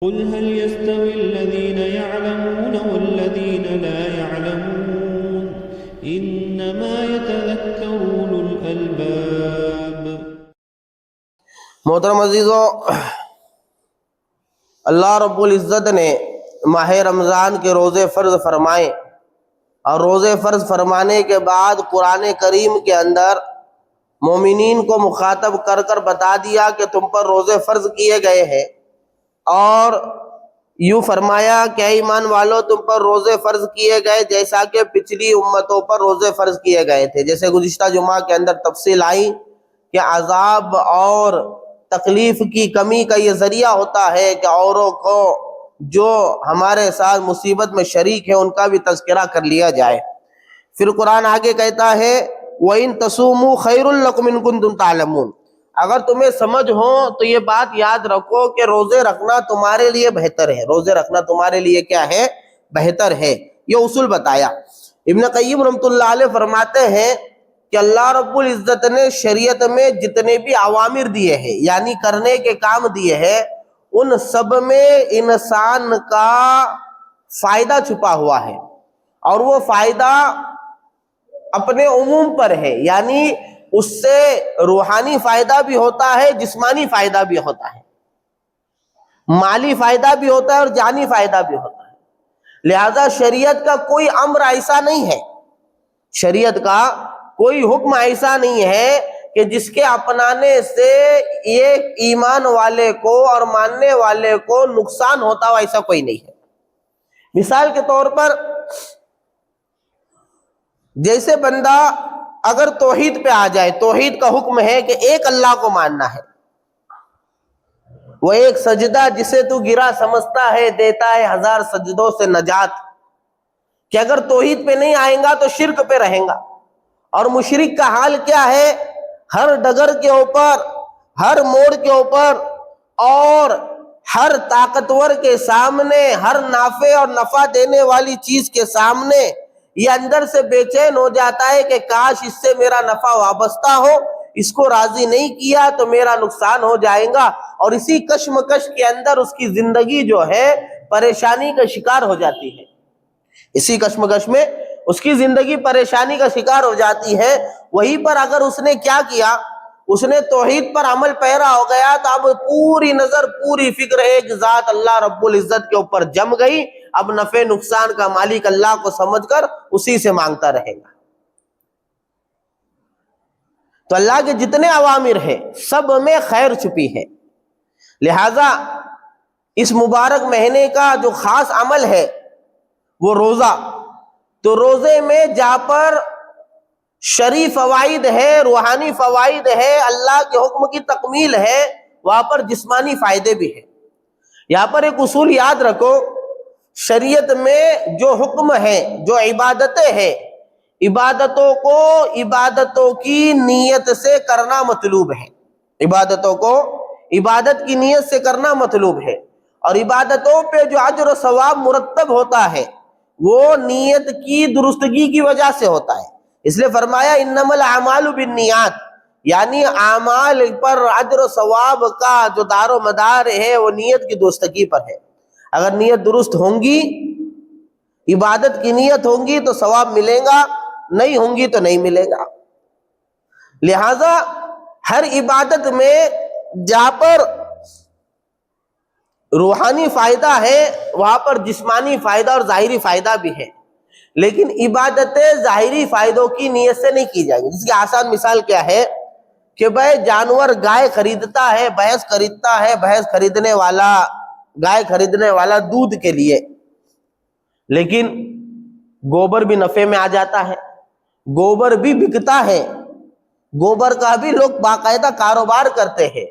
قل هل يستوي الذين يعلمون والذين لا يعلمون انما يتذكر اولو الالباب۔ محترم عزیزو، اللہ رب العزت نے ماہ رمضان کے روزے فرض فرمائے، اور روزے فرض فرمانے کے بعد قرآن کریم کے اندر مومنین کو مخاطب کر کر بتا دیا کہ تم پر روزے فرض کیے گئے ہیں، اور یوں فرمایا کہ اے ایمان والو تم پر روزے فرض کیے گئے جیسا کہ پچھلی امتوں پر روزے فرض کیے گئے تھے۔ جیسے گزشتہ جمعہ کے اندر تفصیل آئی کہ عذاب اور تکلیف کی کمی کا یہ ذریعہ ہوتا ہے کہ اوروں کو جو ہمارے ساتھ مصیبت میں شریک ہیں ان کا بھی تذکرہ کر لیا جائے۔ پھر قرآن آگے کہتا ہے وَإِن تَصُومُوا خَيْرٌ لَكُمْ إِن كُنتُمْ تَعْلَمُونَ، اگر تمہیں سمجھ ہو تو یہ بات یاد رکھو کہ روزے رکھنا تمہارے لیے بہتر ہے۔ روزے رکھنا تمہارے لیے کیا ہے؟ بہتر ہے۔ یہ اصول بتایا۔ ابن قیم رحمۃ اللہ علیہ فرماتے ہیں کہ اللہ رب العزت نے شریعت میں جتنے بھی اوامر دیے ہیں، یعنی کرنے کے کام دیے ہیں، ان سب میں انسان کا فائدہ چھپا ہوا ہے، اور وہ فائدہ اپنے عموم پر ہے، یعنی اس سے روحانی فائدہ بھی ہوتا ہے، جسمانی فائدہ بھی ہوتا ہے، مالی فائدہ بھی ہوتا ہے اور جانی فائدہ بھی ہوتا ہے۔ لہذا شریعت کا کوئی امر ایسا نہیں ہے، شریعت کا کوئی حکم ایسا نہیں ہے کہ جس کے اپنانے سے ایک ایمان والے کو اور ماننے والے کو نقصان ہوتا ہو، ایسا کوئی نہیں ہے۔ مثال کے طور پر جیسے بندہ اگر توحید پہ آ جائے، توحید کا حکم ہے کہ ایک اللہ کو ماننا ہے، وہ ایک سجدہ جسے تو گرا سمجھتا ہے دیتا ہے ہزار سجدوں سے نجات، کہ اگر توحید پہ نہیں آئیں گا تو شرک پہ رہیں گا۔ اور مشرک کا حال کیا ہے؟ ہر ڈگر کے اوپر، ہر موڑ کے اوپر اور ہر طاقتور کے سامنے، ہر نافع اور نفع دینے والی چیز کے سامنے یہ اندر سے بے چین ہو جاتا ہے کہ کاش اس سے میرا نفع وابستہ ہو، اس کو راضی نہیں کیا تو میرا نقصان ہو جائے گا، اور اسی کشمکش کے اندر اس کی زندگی جو ہے پریشانی کا شکار ہو جاتی ہے۔ اسی کشمکش میں اس کی زندگی پریشانی کا شکار ہو جاتی ہے۔ وہیں پر اگر اس نے کیا کیا؟ اس نے توحید پر عمل پیرا ہو گیا تو اب پوری نظر، پوری فکر ایک ذات اللہ رب العزت کے اوپر جم گئی۔ اب نفع نقصان کا مالک اللہ کو سمجھ کر اسی سے مانگتا رہے گا۔ تو اللہ کے جتنے اوامر ہیں سب میں خیر چھپی ہے۔ لہذا اس مبارک مہینے کا جو خاص عمل ہے وہ روزہ، تو روزے میں جہاں پر شرعی فوائد ہے، روحانی فوائد ہے، اللہ کے حکم کی تکمیل ہے، وہاں پر جسمانی فائدے بھی ہیں۔ یہاں پر ایک اصول یاد رکھو، شریعت میں جو حکم ہے، جو عبادتیں ہیں، عبادتوں کو عبادتوں کی نیت سے کرنا مطلوب ہے۔ عبادتوں کو عبادت کی نیت سے کرنا مطلوب ہے، اور عبادتوں پہ جو اجر و ثواب مرتب ہوتا ہے وہ نیت کی درستگی کی وجہ سے ہوتا ہے۔ اس لیے فرمایا انما الاعمال بالنیات، یعنی اعمال پر اجر و ثواب کا جو دار و مدار ہے وہ نیت کی درستگی پر ہے۔ اگر نیت درست ہوں گی، عبادت کی نیت ہوں گی تو ثواب ملے گا، نہیں ہوں گی تو نہیں ملے گا۔ لہذا ہر عبادت میں جہاں پر روحانی فائدہ ہے وہاں پر جسمانی فائدہ اور ظاہری فائدہ بھی ہے، لیکن عبادتیں ظاہری فائدوں کی نیت سے نہیں کی جائیں گی۔ جس کی آسان مثال کیا ہے کہ بھائی جانور گائے خریدتا ہے، بھینس خریدتا ہے، بھینس خریدنے والا، گائے خریدنے والا دودھ کے لیے، لیکن گوبر بھی نفع میں آ جاتا ہے، گوبر بھی بکتا ہے، گوبر کا بھی لوگ باقاعدہ کاروبار کرتے ہیں،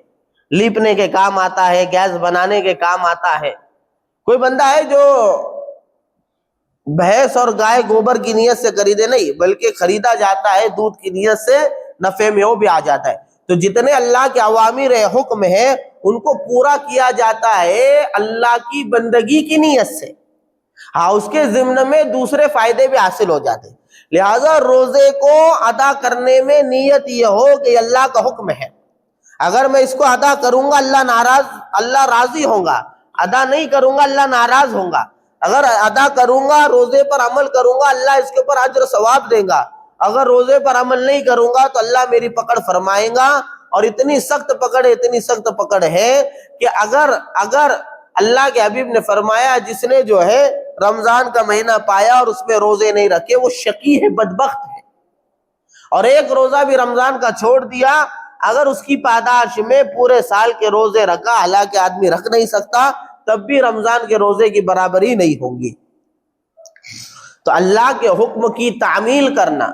لیپنے کے کام آتا ہے، گیس بنانے کے کام آتا ہے۔ کوئی بندہ ہے جو بھینس اور گائے گوبر کی نیت سے خریدے نہیں، بلکہ خریدا جاتا ہے دودھ کی نیت سے، نفع میں وہ بھی آ جاتا ہے۔ تو جتنے اللہ کے اوامر حکم ہیں ان کو پورا کیا جاتا ہے اللہ کی بندگی کی نیت سے، ہاں اس کے ضمن میں دوسرے فائدے بھی حاصل ہو جاتے ہیں۔ لہذا روزے کو ادا کرنے میں نیت یہ ہو کہ یہ اللہ کا حکم ہے، اگر میں اس کو ادا کروں گا اللہ راضی ہوں گا، ادا نہیں کروں گا اللہ ناراض ہوں گا، اگر ادا کروں گا روزے پر عمل کروں گا اللہ اس کے اوپر اجر و ثواب دے گا، اگر روزے پر عمل نہیں کروں گا تو اللہ میری پکڑ فرمائے گا۔ اور اتنی سخت پکڑ ہے کہ اگر اللہ کے حبیب نے فرمایا جس نے جو ہے رمضان کا مہینہ پایا اور اس میں روزے نہیں رکھے وہ شقی ہے، بدبخت ہے، اور ایک روزہ بھی رمضان کا چھوڑ دیا، اگر اس کی پاداش میں پورے سال کے روزے رکھا، حالانکہ آدمی رکھ نہیں سکتا، تب بھی رمضان کے روزے کی برابری نہیں ہوگی۔ تو اللہ کے حکم کی تعمیل کرنا،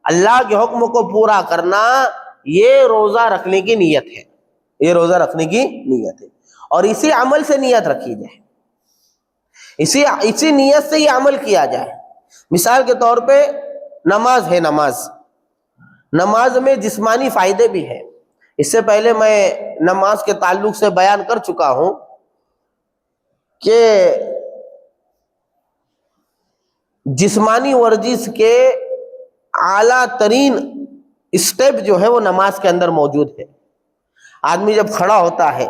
اللہ کے حکم کو پورا کرنا، یہ روزہ رکھنے کی نیت ہے، یہ روزہ رکھنے کی نیت ہے، اور اسی عمل سے نیت رکھی جائے، اسی نیت سے یہ عمل کیا جائے۔ مثال کے طور پہ نماز ہے، نماز میں جسمانی فائدے بھی ہیں، اس سے پہلے میں نماز کے تعلق سے بیان کر چکا ہوں کہ جسمانی ورزش کے اعلیٰ ترین اسٹیپ جو ہے وہ نماز کے اندر موجود ہے۔ آدمی جب کھڑا ہوتا ہے،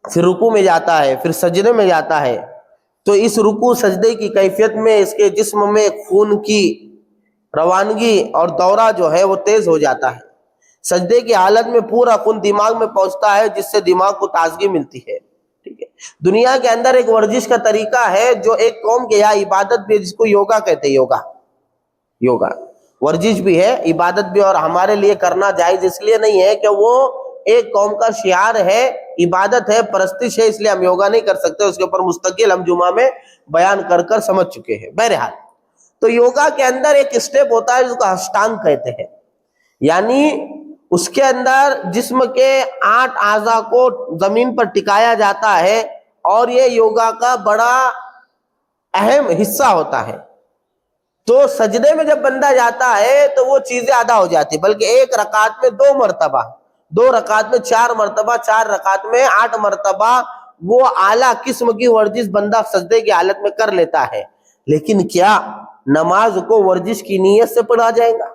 پھر رکوع میں جاتا ہے، پھر سجدے میں جاتا ہے، تو اس رکوع سجدے کی کیفیت میں اس کے جسم میں خون کی روانگی اور دورہ جو ہے وہ تیز ہو جاتا ہے۔ سجدے کی حالت میں پورا خون دماغ میں پہنچتا ہے، جس سے دماغ کو تازگی ملتی ہے۔ ٹھیک ہے، دنیا کے اندر ایک ورزش کا طریقہ ہے جو ایک قوم کے یہاں عبادت بھی ہے، جس کو یوگا کہتے ہیں، یوگا ورزش بھی ہے، عبادت بھی، اور ہمارے لیے کرنا جائز اس لیے نہیں ہے کہ وہ ایک قوم کا شعار ہے، عبادت ہے، پرستش ہے، اس لیے ہم یوگا نہیں کر سکتے، اس کے اوپر مستقل ہم جمعہ میں بیان کر سمجھ چکے ہیں۔ بہرحال تو یوگا کے اندر ایک اسٹیپ ہوتا ہے جس کو ہشٹانگ کہتے ہیں، یعنی اس کے اندر جسم کے 8 اعضاء کو زمین پر ٹکایا جاتا ہے، اور یہ یوگا کا بڑا اہم حصہ ہوتا ہے۔ تو سجدے میں جب بندہ جاتا ہے تو وہ چیزیں ادا ہو جاتی، بلکہ ایک رکعت میں 2 مرتبہ، 2 رکعت میں 4 مرتبہ، 4 رکعت میں 8 مرتبہ وہ اعلیٰ قسم کی ورزش بندہ سجدے کی حالت میں کر لیتا ہے۔ لیکن کیا نماز کو ورزش کی نیت سے پڑھا جائے گا؟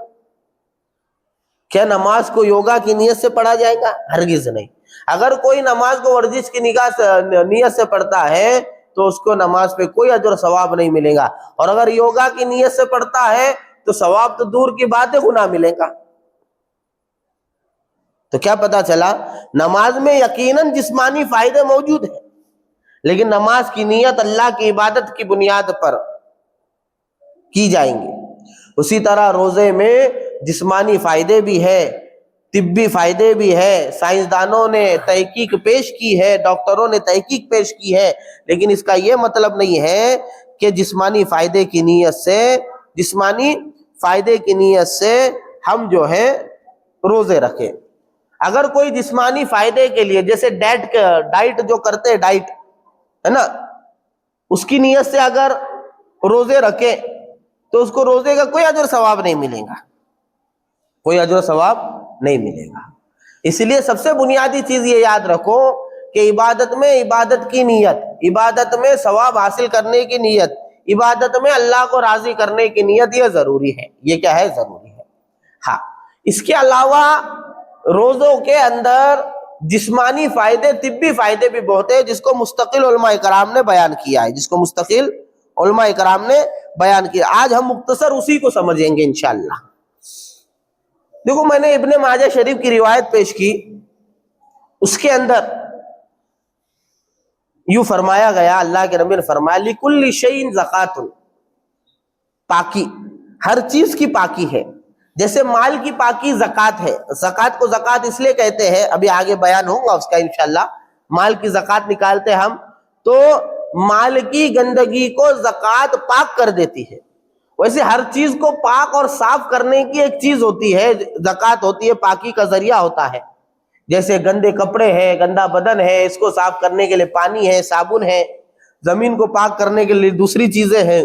کیا نماز کو یوگا کی نیت سے پڑھا جائے گا؟ ہرگز نہیں۔ اگر کوئی نماز کو ورزش کی نیت سے پڑھتا ہے تو اس کو نماز پہ کوئی اجر و ثواب نہیں ملے گا، اور اگر یوگا کی نیت سے پڑھتا ہے تو ثواب تو دور کی بات ہے، گناہ ملے گا۔ تو کیا پتا چلا؟ نماز میں یقیناً جسمانی فائدے موجود ہیں، لیکن نماز کی نیت اللہ کی عبادت کی بنیاد پر کی جائیں گی۔ اسی طرح روزے میں جسمانی فائدے بھی ہے، طبی فائدے بھی ہے، سائنسدانوں نے تحقیق پیش کی ہے، ڈاکٹروں نے تحقیق پیش کی ہے، لیکن اس کا یہ مطلب نہیں ہے کہ جسمانی فائدے کی نیت سے ہم جو ہے روزے رکھیں۔ اگر کوئی جسمانی فائدے کے لیے، جیسے ڈائٹ جو کرتے ہیں، ڈائٹ ہے نا، اس کی نیت سے اگر روزے رکھے تو اس کو روزے کا کوئی اجر ثواب نہیں ملے گا، کوئی اجر ثواب نہیں ملے گا۔ اس لیے سب سے بنیادی چیز یہ یاد رکھو کہ عبادت میں عبادت کی نیت، عبادت میں ثواب حاصل کرنے کی نیت، عبادت میں اللہ کو راضی کرنے کی نیت، یہ ضروری ہے۔ یہ کیا ہے؟ ضروری ہے۔ ہاں، اس کے علاوہ روزوں کے اندر جسمانی فائدے، طبی فائدے بھی بہت ہیں، جس کو مستقل علماء کرام نے بیان کیا ہے، آج ہم مختصر اسی کو سمجھیں گے انشاءاللہ۔ دیکھو، میں نے ابن ماجہ شریف کی روایت پیش کی، اس کے اندر یوں فرمایا گیا، اللہ کے نبی نے فرمایا لِكُلِّ شَيْءٍ زَكَاةٌ، پاکی، ہر چیز کی پاکی ہے۔ جیسے مال کی پاکی زکوٰۃ ہے، زکوٰۃ کو زکوٰۃ اس لیے کہتے ہیں، ابھی آگے بیان ہوگا اس کا انشاءاللہ، مال کی زکوٰۃ نکالتے ہم تو مال کی گندگی کو زکوٰۃ پاک کر دیتی ہے، ویسے ہر چیز کو پاک اور صاف کرنے کی ایک چیز ہوتی ہے، زکوٰۃ ہوتی ہے، پاکی کا ذریعہ ہوتا ہے۔ جیسے گندے کپڑے ہیں، گندا بدن ہے، اس کو صاف کرنے کے لیے پانی ہے، صابن ہے، زمین کو پاک کرنے کے لیے دوسری چیزیں ہیں،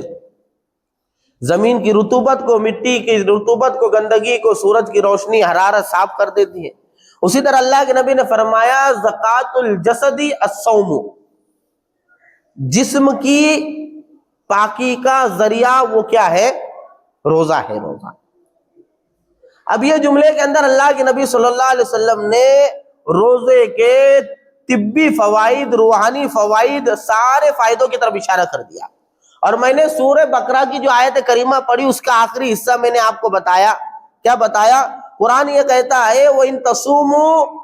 زمین کی رطوبت کو، مٹی کی رطوبت کو، گندگی کو سورج کی روشنی، حرارت صاف کر دیتی ہے۔ اسی طرح اللہ کے نبی نے فرمایا زکوٰۃ الجسد الصوم، جسم کی پاکی کا ذریعہ وہ کیا ہے؟ روزہ ہے، روزہ۔ اب یہ جملے کے اندر اللہ کے نبی صلی اللہ علیہ وسلم نے روزے کے طبی فوائد، روحانی فوائد، سارے فائدوں کی طرف اشارہ کر دیا. اور میں نے سورہ بقرہ کی جو آیت کریمہ پڑھی اس کا آخری حصہ میں نے آپ کو بتایا. کیا بتایا؟ قرآن یہ کہتا ہے وَإِن تَصُومُوا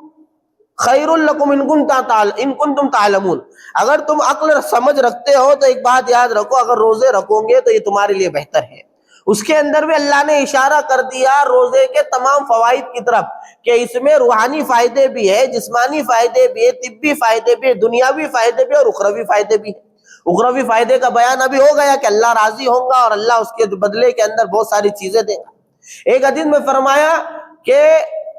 خَيْرٌ لَكُمْ إِن كُنتُمْ تَعْلَمُونَ. اگر تم عقل سمجھ رکھتے ہو تو ایک بات یاد رکھو، اگر روزے رکھو گے تو یہ تمہارے لیے بہتر ہے. اس کے اندر بھی اللہ نے اشارہ کر دیا روزے کے تمام فوائد کی طرف کہ اس میں روحانی فائدے بھی ہے، جسمانی فائدے بھی ہے، طبی فائدے بھی ہے، دنیاوی فائدے بھی اور اخروی فائدے بھی ہیں. اخروی فائدے کا بیان ابھی ہو گیا کہ اللہ راضی ہوگا اور اللہ اس کے بدلے کے اندر بہت ساری چیزیں دے گا. ایک حدیث میں فرمایا کہ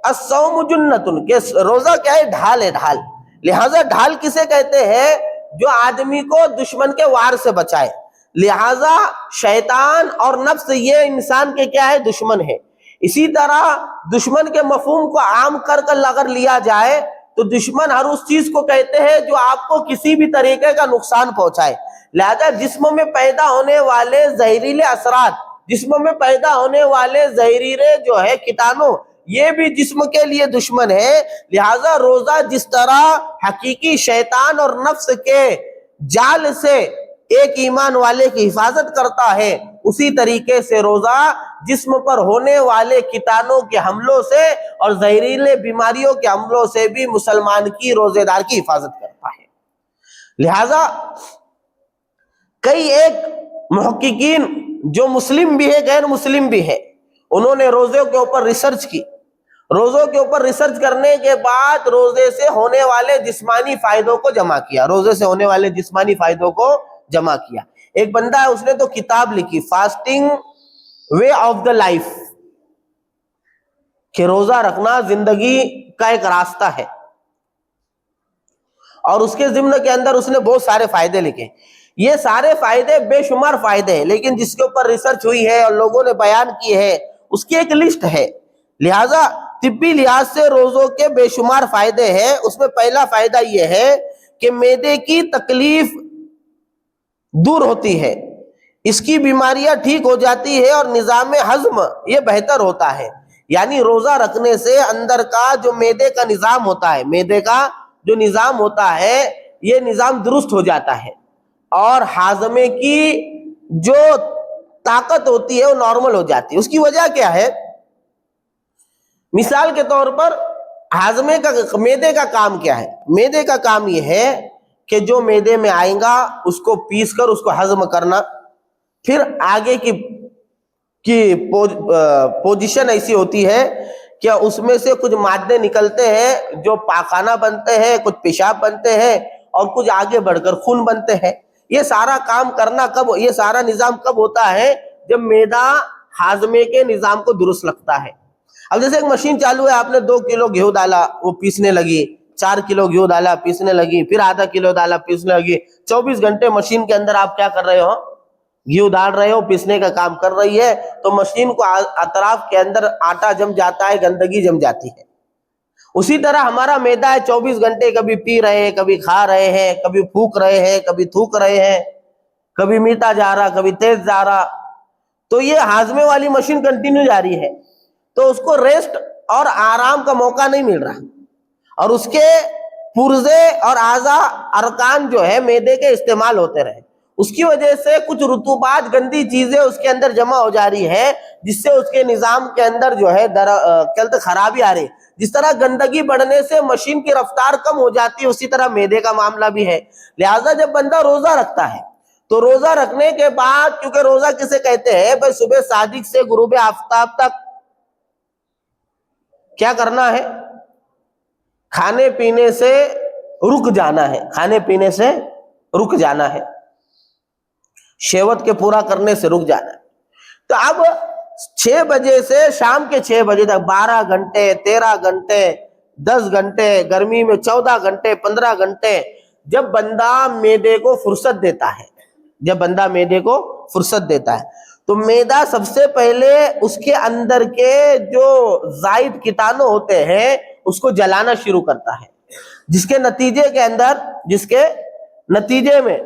الصوم جنتن، کہ روزہ کیا ہے؟ ڈھال ہے، ڈھال. لہٰذا ڈھال کسے کہتے ہیں؟ جو آدمی کو دشمن کے وار سے بچائے. لہٰذا شیطان اور نفس یہ انسان کے کیا ہے؟ دشمن ہے. اسی طرح دشمن کے مفہوم کو عام کر اگر لیا جائے تو دشمن ہر اس چیز کو کہتے ہیں جو آپ کو کسی بھی طریقے کا نقصان پہنچائے. لہذا جسم میں پیدا ہونے والے زہریلے اثرات، جسم میں پیدا ہونے والے زہریلے جو ہے کیٹانو، یہ بھی جسم کے لیے دشمن ہے. لہذا روزہ جس طرح حقیقی شیطان اور نفس کے جال سے ایک ایمان والے کی حفاظت کرتا ہے، اسی طریقے سے روزہ جسم پر ہونے والے کیٹانوں کے حملوں سے اور زہریلے بیماریوں کے حملوں سے بھی مسلمان کی، روزے دار کی حفاظت کرتا ہے. لہذا کئی ایک محققین جو مسلم بھی ہے غیر مسلم بھی ہے، انہوں نے روزے کے اوپر ریسرچ کی. روزوں کے اوپر ریسرچ کرنے کے بعد روزے سے ہونے والے جسمانی فائدوں کو جمع کیا. روزے سے ہونے والے جسمانی فائدوں کو جمع کیا. ایک بندہ ہے، اس نے تو کتاب لکھی fasting way of the life, کہ روزہ رکھنا زندگی کا ایک راستہ ہے. اور اس کے ضمن کے اندر اس نے بہت سارے فائدے لکھے. یہ سارے فائدے بے شمار فائدے ہیں، لیکن جس کے اوپر ریسرچ ہوئی ہے اور لوگوں نے بیان کی ہے اس کی ایک لسٹ ہے. لہٰذا طبی لحاظ سے روزوں کے بے شمار فائدے ہیں. اس میں پہلا فائدہ یہ ہے کہ معدے کی تکلیف دور ہوتی ہے، اس کی بیماریاں ٹھیک ہو جاتی ہے اور نظام ہضم یہ بہتر ہوتا ہے. یعنی روزہ رکھنے سے اندر کا جو معدے کا نظام ہوتا ہے، معدے کا جو نظام ہوتا ہے یہ نظام درست ہو جاتا ہے اور ہاضمے کی جو طاقت ہوتی ہے وہ نارمل ہو جاتی ہے. اس کی وجہ کیا ہے؟ مثال کے طور پر ہاضمے کا، معدے کا کام کیا ہے؟ معدے کا کام یہ ہے کہ جو معدے میں آئیں گا اس کو پیس کر اس کو ہضم کرنا. پھر آگے کی پوزیشن ایسی ہوتی ہے کہ اس میں سے کچھ مادے نکلتے ہیں جو پاخانہ بنتے ہیں، کچھ پیشاب بنتے ہیں اور کچھ آگے بڑھ کر خون بنتے ہیں. یہ سارا کام کرنا کب، یہ سارا نظام کب ہوتا ہے؟ جب معدہ ہاضمے کے نظام کو درست رکھتا ہے. اب جیسے ایک مشین چالو ہے، آپ نے 2 کلو گیہوں ڈالا وہ پیسنے لگی، 4 کلو گیہوں ڈالا پیسنے لگی، پھر آدھا کلو ڈالا پیسنے لگی. 24 گھنٹے مشین کے اندر آپ کیا کر رہے ہو؟ گیہوں ڈال رہے ہو، پیسنے کا کام کر رہی ہے. تو مشین کو اطراف کے اندر آٹا جم جاتا ہے، گندگی جم جاتی ہے. اسی طرح ہمارا معدہ ہے، 24 گھنٹے کبھی پی رہے ہیں، کبھی کھا رہے ہیں، کبھی پھونک رہے ہیں، کبھی تھوک رہے ہیں، کبھی میٹھا جا رہا کبھی تیز جا رہا. تو یہ ہاضمے والی مشین کنٹینیو جاری ہے، تو اس کو ریسٹ اور آرام کا موقع نہیں مل رہا، اور اس کے پرزے اور اعضاء ارکان جو ہے معدے کے استعمال ہوتے رہے. اس کی وجہ سے کچھ رطوبات، گندی چیزیں اس کے اندر جمع ہو جا رہی ہے، جس سے اس کے نظام کے اندر جو ہے خرابی آ رہی. جس طرح گندگی بڑھنے سے مشین کی رفتار کم ہو جاتی ہے، اسی طرح معدے کا معاملہ بھی ہے. لہٰذا جب بندہ روزہ رکھتا ہے تو روزہ رکھنے کے بعد، کیونکہ روزہ کسے کہتے ہیں بھائی؟ صبح صادق سے غروب آفتاب تک کیا کرنا ہے؟ کھانے پینے سے رک جانا ہے، کھانے پینے سے رک جانا ہے، شہوت کے پورا کرنے سے رک جانا ہے. تو اب 6 بجے سے شام کے 6 بجے تک 12 گھنٹے 13 گھنٹے 10 گھنٹے، گرمی میں 14 گھنٹے 15 گھنٹے جب بندہ معدے کو فرصت دیتا ہے، جب بندہ معدے کو فرصت دیتا ہے تو معدہ سب سے پہلے اس کے اندر کے جو زائد کیٹانو ہوتے ہیں اس کو جلانا شروع کرتا ہے، جس کے نتیجے میں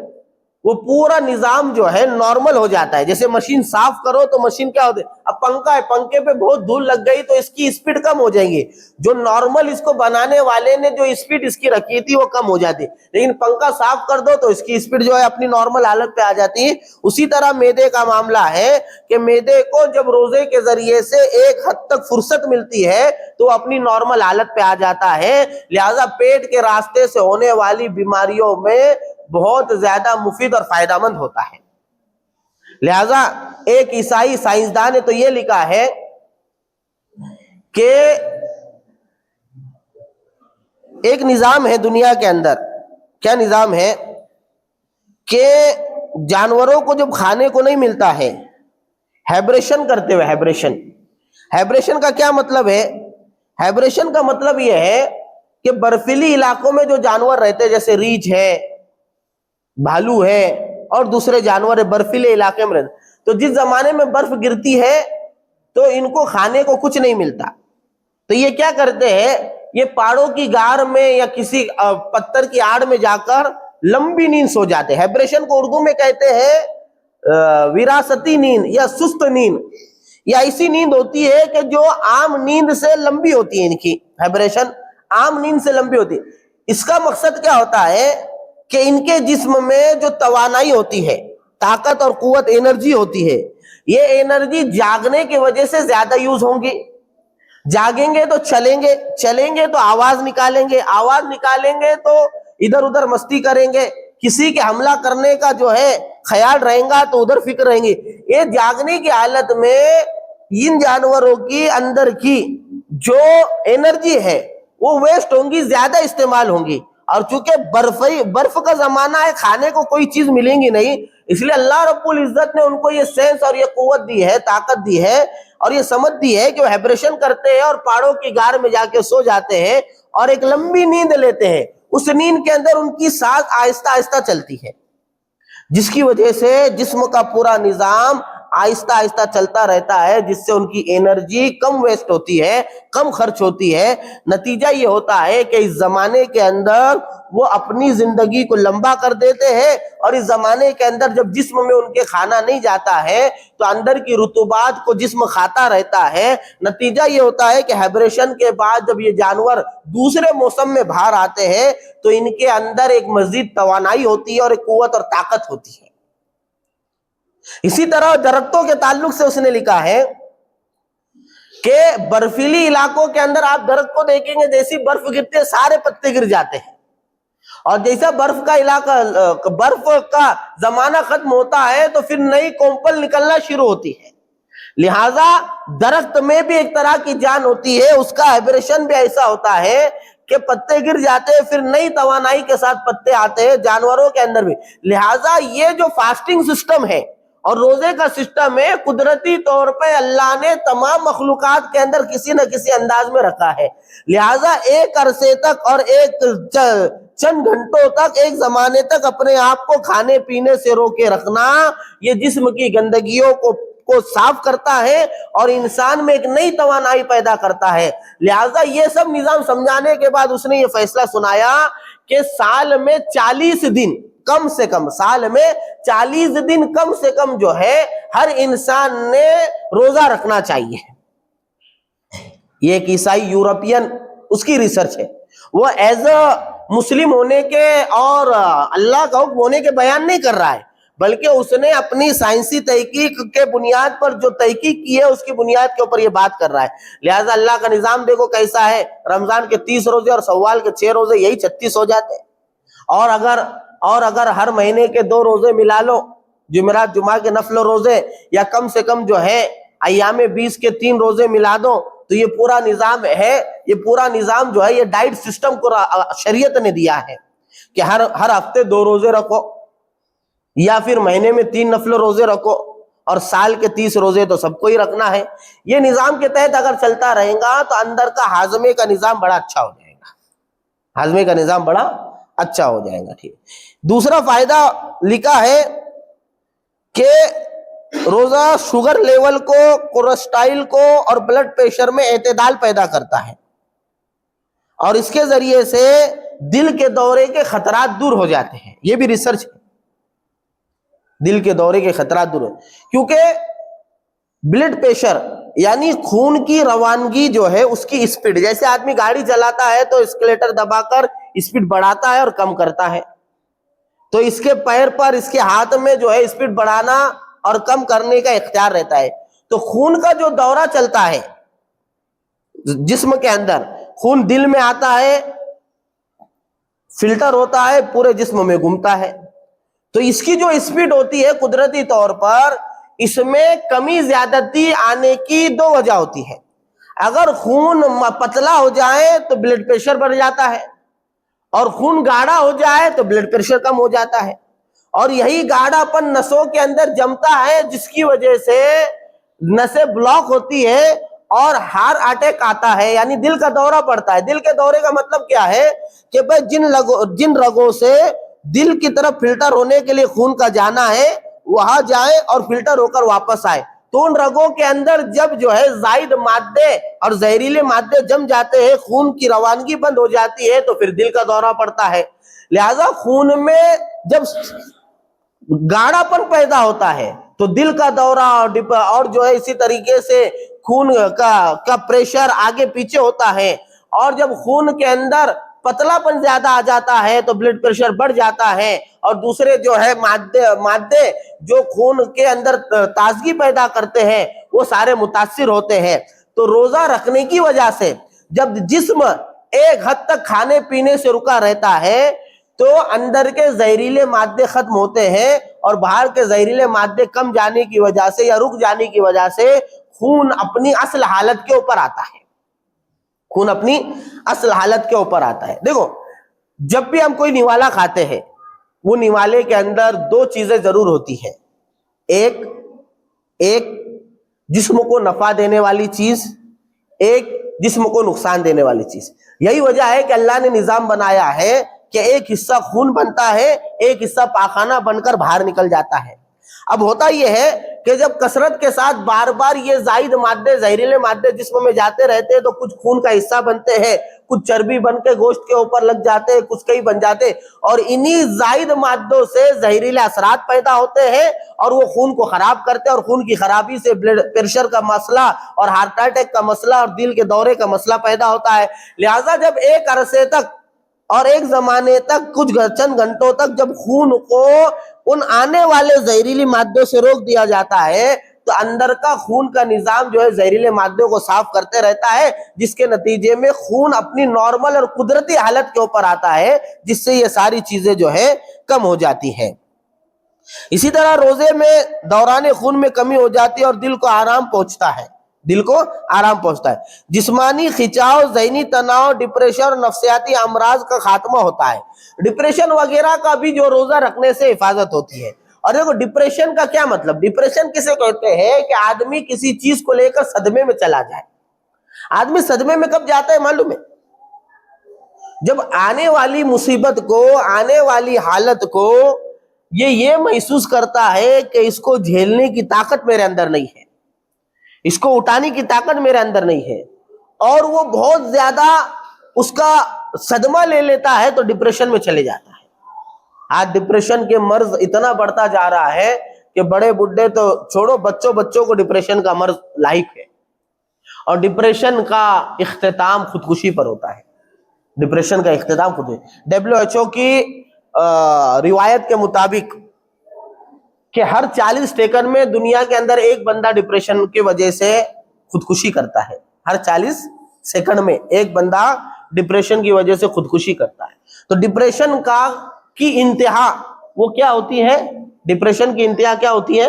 وہ پورا نظام جو ہے نارمل ہو جاتا ہے. جیسے مشین صاف کرو تو مشین کیا ہوتی ہے, اب پنکھا ہے, پنکھے پہ بہت دھول لگ گئی تو اس کی اسپیڈ کم ہو جائیں گی. جو نارمل اس کو بنانے والے نے جو اسپیڈ اس کی رکھی تھی وہ کم ہو جاتی, لیکن پنکھا صاف کر دو تو اس کی اسپیڈ جو ہے اپنی نارمل حالت پہ آ جاتی ہے. اسی طرح میدے کا معاملہ ہے کہ میدے کو جب روزے کے ذریعے سے ایک حد تک فرصت ملتی ہے تو اپنی نارمل حالت پہ آ جاتا ہے. لہذا پیٹ کے راستے سے ہونے والی بیماریوں میں بہت زیادہ مفید اور فائدہ مند ہوتا ہے. لہذا ایک عیسائی سائنسدان نے تو یہ لکھا ہے کہ ایک نظام ہے دنیا کے اندر, کیا نظام ہے کہ جانوروں کو جب کھانے کو نہیں ملتا ہے, ہیبریشن کرتے ہوئے, ہیبریشن کا کیا مطلب ہے؟ ہیبریشن کا مطلب یہ ہے کہ برفیلی علاقوں میں جو جانور رہتے جیسے ریچھ ہے, بھالو ہے اور دوسرے جانور برفیلے علاقے میں رہتے, تو جس زمانے میں برف گرتی ہے تو ان کو کھانے کو کچھ نہیں ملتا, تو یہ کیا کرتے ہیں, یہ پہاڑوں کی غار میں یا کسی پتھر کی آڑ میں جا کر لمبی نیند سو جاتے ہیں. ہیبریشن کو اردو میں کہتے ہیں وراثتی نیند یا سست نیند, یا ایسی نیند ہوتی ہے کہ جو عام نیند سے لمبی ہوتی ہے. ان کی ہیبریشن عام نیند سے لمبی ہوتی ہے. اس کا مقصد کیا ہوتا ہے کہ ان کے جسم میں جو توانائی ہوتی ہے, طاقت اور قوت, انرجی ہوتی ہے, یہ انرجی جاگنے کی وجہ سے زیادہ یوز ہوں گی. جاگیں گے تو چلیں گے تو آواز نکالیں گے تو ادھر ادھر مستی کریں گے, کسی کے حملہ کرنے کا جو ہے خیال رہیں گا تو ادھر فکر رہیں گی. یہ جاگنے کی حالت میں ان جانوروں کی اندر کی جو انرجی ہے وہ ویسٹ ہوں گی, زیادہ استعمال ہوں گی. اور چونکہ برف کا زمانہ ہے, کھانے کو کوئی چیز ملیں گی نہیں, اس لیے اللہ رب العزت نے ان کو یہ سینس اور یہ قوت دی ہے, طاقت دی ہے اور یہ سمجھ دی ہے کہ وہ ہیبریشن کرتے ہیں اور پہاڑوں کی غار میں جا کے سو جاتے ہیں اور ایک لمبی نیند لیتے ہیں. اس نیند کے اندر ان کی سانس آہستہ آہستہ چلتی ہے, جس کی وجہ سے جسم کا پورا نظام آہستہ آہستہ چلتا رہتا ہے, جس سے ان کی انرجی کم ویسٹ ہوتی ہے, کم خرچ ہوتی ہے. نتیجہ یہ ہوتا ہے کہ اس زمانے کے اندر وہ اپنی زندگی کو لمبا کر دیتے ہیں, اور اس زمانے کے اندر جب جسم میں ان کے کھانا نہیں جاتا ہے تو اندر کی رطوبات کو جسم کھاتا رہتا ہے. نتیجہ یہ ہوتا ہے کہ ہیبریشن کے بعد جب یہ جانور دوسرے موسم میں باہر آتے ہیں تو ان کے اندر ایک مزید توانائی ہوتی ہے اور ایک قوت اور طاقت ہوتی ہے. اسی طرح درختوں کے تعلق سے اس نے لکھا ہے کہ برفیلی علاقوں کے اندر آپ درخت کو دیکھیں گے, جیسی برف گرتی ہے سارے پتے گر جاتے ہیں, اور جیسا برف کا علاقہ, برف کا زمانہ ختم ہوتا ہے تو پھر نئی کومپل نکلنا شروع ہوتی ہے. لہذا درخت میں بھی ایک طرح کی جان ہوتی ہے, اس کا ہیبریشن بھی ایسا ہوتا ہے کہ پتے گر جاتے ہیں, پھر نئی توانائی کے ساتھ پتے آتے ہیں, جانوروں کے اندر بھی. لہذا یہ جو فاسٹنگ سسٹم ہے اور روزے کا سسٹم ہے, قدرتی طور پہ اللہ نے تمام مخلوقات کے اندر کسی نہ کسی انداز میں رکھا ہے. لہذا ایک عرصے تک اور ایک چند گھنٹوں تک, ایک زمانے تک اپنے آپ کو کھانے پینے سے روکے رکھنا, یہ جسم کی گندگیوں کو صاف کرتا ہے اور انسان میں ایک نئی توانائی پیدا کرتا ہے. لہذا یہ سب نظام سمجھانے کے بعد اس نے یہ فیصلہ سنایا کہ سال میں 40 دن کم سے کم, سال میں 40 دن کم سے کم جو ہے ہر انسان نے روزہ رکھنا چاہیے. یہ ایک عیسائی یورپین اس کی ریسرچ ہے, وہ ایز اے مسلم ہونے کے اور اللہ کا حکم ہونے کے بیان نہیں کر رہا ہے, بلکہ اس نے اپنی سائنسی تحقیق کے بنیاد پر جو تحقیق کی ہے اس کی بنیاد کے اوپر یہ بات کر رہا ہے. لہٰذا اللہ کا نظام دیکھو کیسا ہے, رمضان کے 30 روزے اور سوال کے 6 روزے, یہی 36 ہو جاتے ہیں. اور اگر ہر مہینے کے 2 روزے ملا لو, جمعرات جمعہ کے نفل روزے, یا کم سے کم جو ہے ایام 20 کے 3 روزے ملا دو, تو یہ پورا نظام ہے, یہ پورا نظام جو ہے یہ ڈائٹ سسٹم کو شریعت نے دیا ہے کہ ہر ہفتے 2 روزے رکھو, یا پھر مہینے میں 3 نفل روزے رکھو, اور سال کے 30 روزے تو سب کو ہی رکھنا ہے. یہ نظام کے تحت اگر چلتا رہے گا تو اندر کا ہاضمے کا نظام بڑا اچھا ہو جائے گا, ہاضمے کا نظام بڑا اچھا ہو جائے گا. ٹھیک. دوسرا فائدہ لکھا ہے کہ روزہ شوگر لیول کو, کولیسٹرول کو اور بلڈ پریشر میں اعتدال پیدا کرتا ہے, اور اس کے ذریعے سے دل کے دورے کے خطرات دور ہو جاتے ہیں. یہ بھی ریسرچ ہے. دل کے دورے کے خطرات دور ہو، کیونکہ بلڈ پریشر یعنی خون کی روانگی جو ہے اس کی اسپیڈ، جیسے آدمی گاڑی چلاتا ہے تو اسکلیٹر دبا کر اسپیڈ بڑھاتا ہے اور کم کرتا ہے، تو اس کے پیر پر اس کے ہاتھ میں جو ہے اسپیڈ بڑھانا اور کم کرنے کا اختیار رہتا ہے۔ تو خون کا جو دورہ چلتا ہے جسم کے اندر، خون دل میں آتا ہے، فلٹر ہوتا ہے، پورے جسم میں گھومتا ہے، تو اس کی جو اسپیڈ ہوتی ہے قدرتی طور پر اس میں کمی زیادتی آنے کی دو وجہ ہوتی ہے۔ اگر خون پتلا ہو جائے تو بلڈ پریشر بڑھ جاتا ہے، اور خون گاڑھا ہو جائے تو بلڈ پریشر کم ہو جاتا ہے، اور یہی گاڑھا پن نسوں کے اندر جمتا ہے جس کی وجہ سے نسیں بلاک ہوتی ہے اور ہارٹ اٹیک آتا ہے، یعنی دل کا دورہ پڑتا ہے۔ دل کے دورے کا مطلب کیا ہے کہ بھائی جن رگوں سے دل کی طرف فلٹر ہونے کے لیے خون کا جانا ہے وہاں جائے اور فلٹر ہو کر واپس آئے، تو ان رگوں کے اندر جب جو ہے زائد مادے اور زہریلے مادے جم جاتے ہیں، خون کی روانگی بند ہو جاتی ہے، تو پھر دل کا دورہ پڑتا ہے۔ لہذا خون میں جب گاڑھا پن پیدا ہوتا ہے تو دل کا دورہ اور جو ہے اسی طریقے سے خون کا پریشر آگے پیچھے ہوتا ہے، اور جب خون کے اندر پتلا پن زیادہ آ جاتا ہے تو بلڈ پریشر بڑھ جاتا ہے، اور دوسرے جو ہے مادے جو خون کے اندر تازگی پیدا کرتے ہیں وہ سارے متاثر ہوتے ہیں۔ تو روزہ رکھنے کی وجہ سے جب جسم ایک حد تک کھانے پینے سے رکا رہتا ہے تو اندر کے زہریلے مادے ختم ہوتے ہیں، اور باہر کے زہریلے مادے کم جانے کی وجہ سے یا رک جانے کی وجہ سے خون اپنی اصل حالت کے اوپر آتا ہے، خون اپنی اصل حالت کے اوپر آتا ہے۔ دیکھو، جب بھی ہم کوئی نوالا کھاتے ہیں وہ نوالے کے اندر دو چیزیں ضرور ہوتی ہیں، ایک جسم کو نفع دینے والی چیز، ایک جسم کو نقصان دینے والی چیز۔ یہی وجہ ہے کہ اللہ نے نظام بنایا ہے کہ ایک حصہ خون بنتا ہے، ایک حصہ پاخانہ بن کر باہر نکل جاتا ہے۔ اب ہوتا یہ ہے کہ جب کثرت کے ساتھ بار بار یہ زائد مادے، زہریلے مادے جسم میں جاتے رہتے ہیں تو کچھ خون کا حصہ بنتے ہیں، کچھ چربی بن کے گوشت کے اوپر لگ جاتے ہیں، کچھ کئی بن جاتے، اور انہی زائد مادوں سے زہریلے اثرات پیدا ہوتے ہیں اور وہ خون کو خراب کرتے ہیں، اور خون کی خرابی سے بلڈ پریشر کا مسئلہ اور ہارٹ اٹیک کا مسئلہ اور دل کے دورے کا مسئلہ پیدا ہوتا ہے۔ لہٰذا جب ایک عرصے تک اور ایک زمانے تک کچھ چند گھنٹوں تک جب خون کو ان آنے والے زہریلی مادوں سے روک دیا جاتا ہے تو اندر کا خون کا نظام جو ہے زہریلے مادوں کو صاف کرتے رہتا ہے، جس کے نتیجے میں خون اپنی نارمل اور قدرتی حالت کے اوپر آتا ہے، جس سے یہ ساری چیزیں جو ہے کم ہو جاتی ہیں۔ اسی طرح روزے میں دوران خون میں کمی ہو جاتی ہے اور دل کو آرام پہنچتا ہے، جسمانی کھچاؤ، ذہنی تناؤ، ڈپریشن اور نفسیاتی امراض کا خاتمہ ہوتا ہے۔ ڈپریشن وغیرہ کا بھی جو روزہ رکھنے سے حفاظت ہوتی ہے۔ اور دیکھو ڈپریشن کا کیا مطلب، ڈپریشن کسے کہتے ہیں کہ آدمی کسی چیز کو لے کر صدمے میں چلا جائے۔ آدمی صدمے میں کب جاتا ہے معلوم ہے؟ جب آنے والی مصیبت کو، آنے والی حالت کو یہ محسوس کرتا ہے کہ اس کو جھیلنے کی طاقت میرے اندر نہیں ہے، اس کو اٹھانے کی طاقت میرے اندر نہیں ہے، اور وہ بہت زیادہ اس کا صدمہ لے لیتا ہے تو ڈپریشن میں چلے جاتا ہے۔ آج ڈپریشن کے مرض اتنا بڑھتا جا رہا ہے کہ بڑے بڈھے تو چھوڑو، بچوں کو ڈپریشن کا مرض لاحق ہے، اور ڈپریشن کا اختتام خودکشی پر ہوتا ہے۔ ڈپریشن کا اختتام خودکشی، WHO کی روایت کے مطابق کہ ہر 40 سیکنڈ میں دنیا کے اندر ایک بندہ ڈپریشن کی وجہ سے خودکشی کرتا ہے۔ ہر 40 سیکنڈ میں ایک بندہ ڈپریشن کی وجہ سے خودکشی کرتا ہے۔ تو ڈپریشن کی انتہا وہ کیا ہوتی ہے؟ ڈپریشن کی انتہا کیا ہوتی ہے؟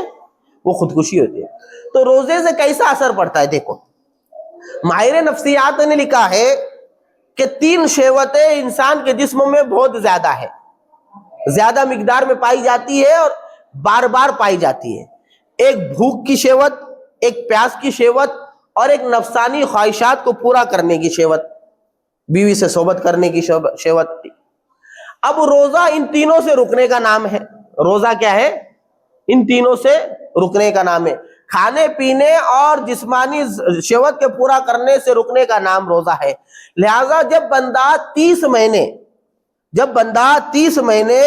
وہ خودکشی ہوتی ہے۔ تو روزے سے کیسا اثر پڑتا ہے؟ دیکھو، ماہر نفسیات نے لکھا ہے کہ 3 شہوتیں انسان کے جسم میں بہت زیادہ مقدار میں پائی جاتی ہے اور بار بار پائی جاتی ہے۔ ایک بھوک کی شہوت، ایک پیاس کی شہوت، اور ایک نفسانی خواہشات کو پورا کرنے کی شہوت، بیوی سے صحبت کرنے کی شہوت۔ اب روزہ ان تینوں سے رکنے کا نام ہے۔ روزہ کیا ہے؟ ان تینوں سے رکنے کا نام ہے۔ کھانے پینے اور جسمانی شہوت کے پورا کرنے سے رکنے کا نام روزہ ہے۔ لہذا جب بندہ 30 مہینے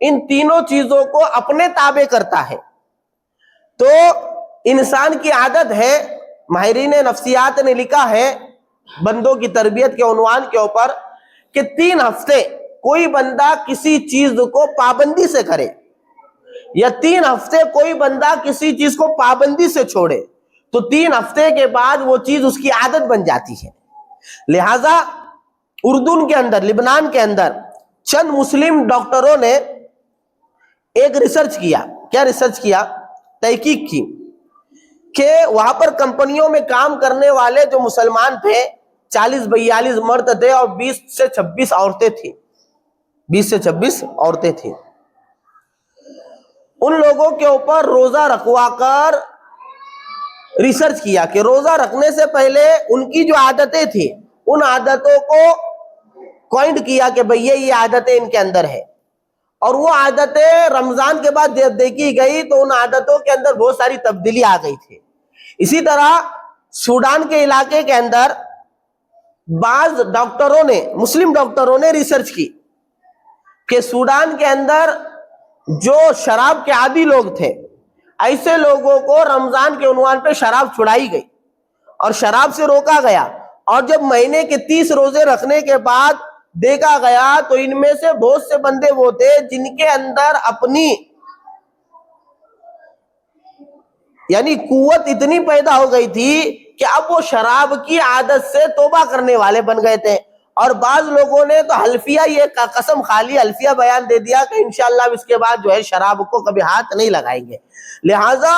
ان تینوں چیزوں کو اپنے تابع کرتا ہے تو انسان کی عادت ہے، ماہرین نفسیات نے لکھا ہے بندوں کی تربیت کے عنوان کے اوپر کہ 3 ہفتے کوئی بندہ کسی چیز کو پابندی سے کرے یا 3 ہفتے کوئی بندہ کسی چیز کو پابندی سے چھوڑے تو 3 ہفتے کے بعد وہ چیز اس کی عادت بن جاتی ہے۔ لہذا اردن کے اندر، لبنان کے اندر چند مسلم ڈاکٹروں نے ایک ریسرچ کیا۔ کیا ریسرچ کیا؟ تحقیق کی کہ وہاں پر کمپنیوں میں کام کرنے والے جو مسلمان تھے 40-42 مرد تھے اور 20 سے 26 عورتیں تھیں، 20 سے 26 عورتیں تھیں۔ ان لوگوں کے اوپر روزہ رکھوا کر ریسرچ کیا کہ روزہ رکھنے سے پہلے ان کی جو عادتیں تھیں ان عادتوں کو کوائنٹ کیا کہ بھئی یہ عادتیں ان کے اندر ہے، اور وہ عادتیں رمضان کے بعد دیکھی گئی تو ان عادتوں کے اندر بہت ساری تبدیلی آ گئی تھی۔ اسی طرح سوڈان کے علاقے کے اندر بعض ڈاکٹروں نے، مسلم ڈاکٹروں نے ریسرچ کی کہ سوڈان کے اندر جو شراب کے عادی لوگ تھے ایسے لوگوں کو رمضان کے عنوان پہ شراب چھڑائی گئی اور شراب سے روکا گیا، اور جب مہینے کے 30 روزے رکھنے کے بعد دیکھا گیا تو ان میں سے بہت سے بندے وہ تھے جن کے اندر اپنی یعنی قوت اتنی پیدا ہو گئی تھی کہ اب وہ شراب کی عادت سے توبہ کرنے والے بن گئے تھے، اور بعض لوگوں نے تو حلفیہ یہ قسم کھا لی، حلفیہ بیان دے دیا کہ انشاءاللہ اس کے بعد جو ہے شراب کو کبھی ہاتھ نہیں لگائیں گے۔ لہٰذا